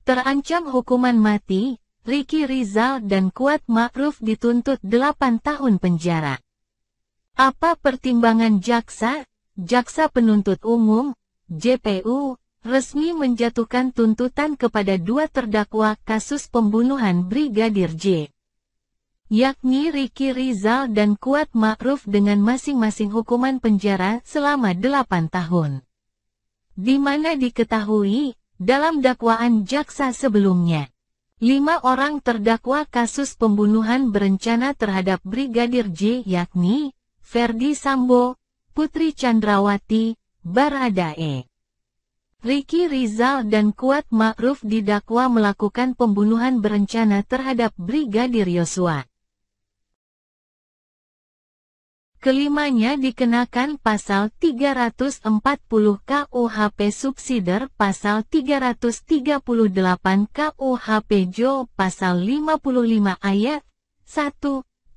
Terancam hukuman mati, Ricky Rizal dan Kuat Ma'ruf dituntut 8 tahun penjara. Apa pertimbangan jaksa? Jaksa penuntut umum, JPU, resmi menjatuhkan tuntutan kepada dua terdakwa kasus pembunuhan Brigadir J, yakni Ricky Rizal dan Kuat Ma'ruf dengan masing-masing hukuman penjara selama 8 tahun. Di mana diketahui, dalam dakwaan jaksa sebelumnya, 5 orang terdakwa kasus pembunuhan berencana terhadap Brigadir J yakni Ferdi Sambo, Putri Chandrawati, Baradae, Ricky Rizal dan Kuat Ma'ruf didakwa melakukan pembunuhan berencana terhadap Brigadir Yosua. Kelimanya dikenakan pasal 340 KUHP subsider pasal 338 KUHP JO pasal 55 ayat 1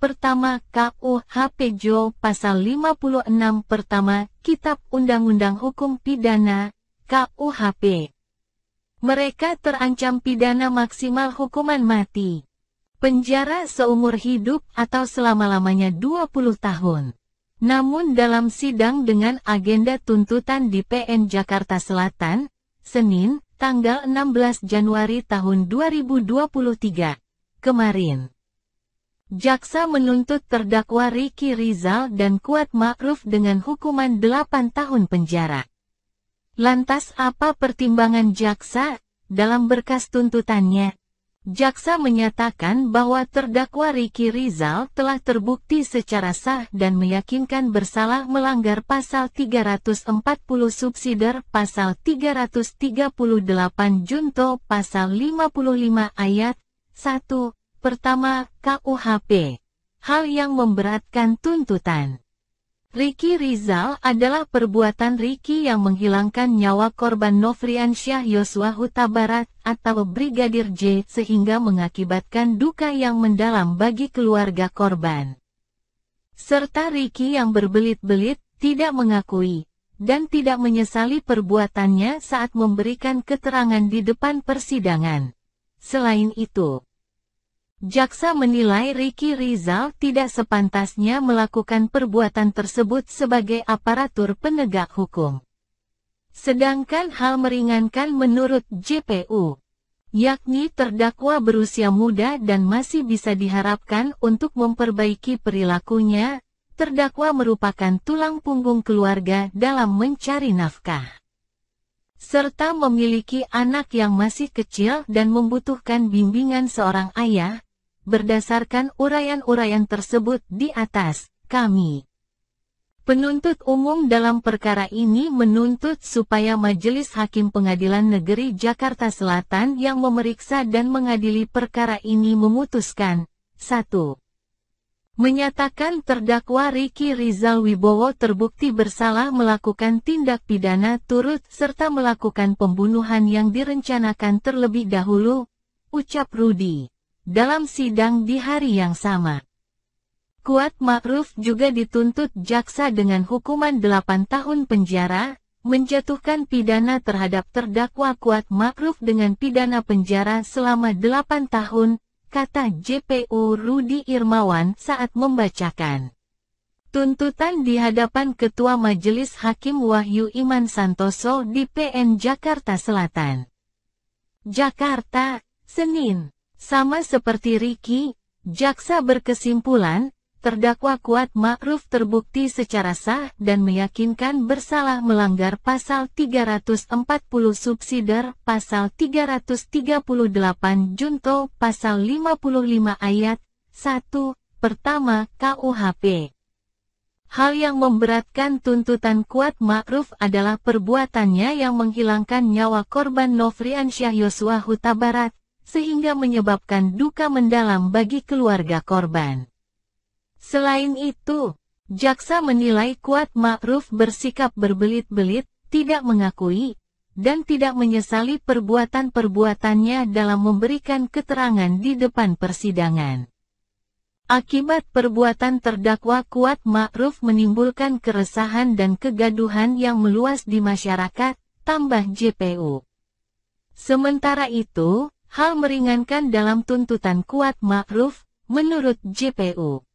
pertama KUHP JO pasal 56 pertama Kitab Undang-Undang Hukum Pidana KUHP. Mereka terancam pidana maksimal hukuman mati, penjara seumur hidup atau selama-lamanya 20 tahun. Namun dalam sidang dengan agenda tuntutan di PN Jakarta Selatan, Senin, tanggal 16 Januari tahun 2023, kemarin, jaksa menuntut terdakwa Ricky Rizal dan Kuat Ma'ruf dengan hukuman 8 tahun penjara. Lantas apa pertimbangan jaksa? Dalam berkas tuntutannya, jaksa menyatakan bahwa terdakwa Ricky Rizal telah terbukti secara sah dan meyakinkan bersalah melanggar pasal 340 subsider pasal 338 junto pasal 55 ayat 1 pertama KUHP, hal yang memberatkan tuntutan. Ricky Rizal adalah perbuatan Ricky yang menghilangkan nyawa korban Nofriansyah Yosua Huta Barat atau Brigadir J sehingga mengakibatkan duka yang mendalam bagi keluarga korban. Serta Ricky yang berbelit-belit, tidak mengakui, dan tidak menyesali perbuatannya saat memberikan keterangan di depan persidangan. Selain itu, jaksa menilai Ricky Rizal tidak sepantasnya melakukan perbuatan tersebut sebagai aparatur penegak hukum. Sedangkan hal meringankan menurut JPU, yakni terdakwa berusia muda dan masih bisa diharapkan untuk memperbaiki perilakunya, terdakwa merupakan tulang punggung keluarga dalam mencari nafkah, serta memiliki anak yang masih kecil dan membutuhkan bimbingan seorang ayah. Berdasarkan uraian-uraian tersebut di atas, kami, penuntut umum dalam perkara ini menuntut supaya Majelis Hakim Pengadilan Negeri Jakarta Selatan yang memeriksa dan mengadili perkara ini memutuskan, 1. Menyatakan terdakwa Ricky Rizal Wibowo terbukti bersalah melakukan tindak pidana turut serta melakukan pembunuhan yang direncanakan terlebih dahulu, ucap Rudi dalam sidang di hari yang sama. Kuat Ma'ruf juga dituntut jaksa dengan hukuman 8 tahun penjara, menjatuhkan pidana terhadap terdakwa Kuat Ma'ruf dengan pidana penjara selama 8 tahun, kata JPU Rudi Irmawan saat membacakan tuntutan di hadapan Ketua Majelis Hakim Wahyu Iman Santoso di PN Jakarta Selatan. Jakarta, Senin. Sama seperti Ricky, jaksa berkesimpulan, terdakwa Kuat Ma'ruf terbukti secara sah dan meyakinkan bersalah melanggar pasal 340 subsider, pasal 338 junto, pasal 55 ayat 1 pertama KUHP. Hal yang memberatkan tuntutan Kuat Ma'ruf adalah perbuatannya yang menghilangkan nyawa korban Nofriansyah Yosua Huta Barat, sehingga menyebabkan duka mendalam bagi keluarga korban. Selain itu, jaksa menilai Kuat Ma'ruf bersikap berbelit-belit, tidak mengakui, dan tidak menyesali perbuatan-perbuatannya dalam memberikan keterangan di depan persidangan. Akibat perbuatan terdakwa Kuat Ma'ruf menimbulkan keresahan dan kegaduhan yang meluas di masyarakat, tambah JPU. Sementara itu, hal meringankan dalam tuntutan Kuat Ma'ruf, menurut JPU,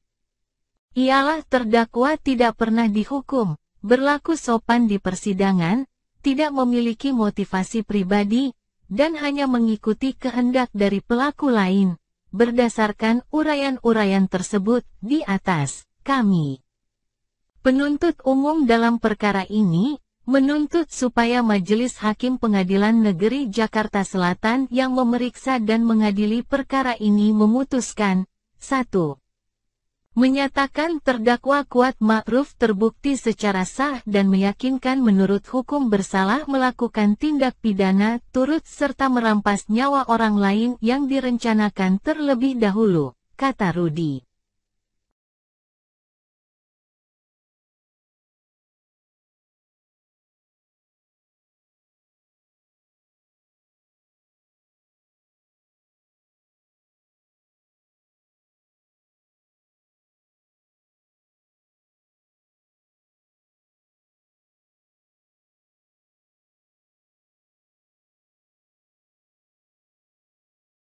ialah terdakwa tidak pernah dihukum, berlaku sopan di persidangan, tidak memiliki motivasi pribadi, dan hanya mengikuti kehendak dari pelaku lain. Berdasarkan uraian-uraian tersebut di atas, kami, penuntut umum dalam perkara ini, menuntut supaya Majelis Hakim Pengadilan Negeri Jakarta Selatan yang memeriksa dan mengadili perkara ini memutuskan, 1. Menyatakan terdakwa Kuat Ma'ruf terbukti secara sah dan meyakinkan menurut hukum bersalah melakukan tindak pidana turut serta merampas nyawa orang lain yang direncanakan terlebih dahulu, kata Rudi.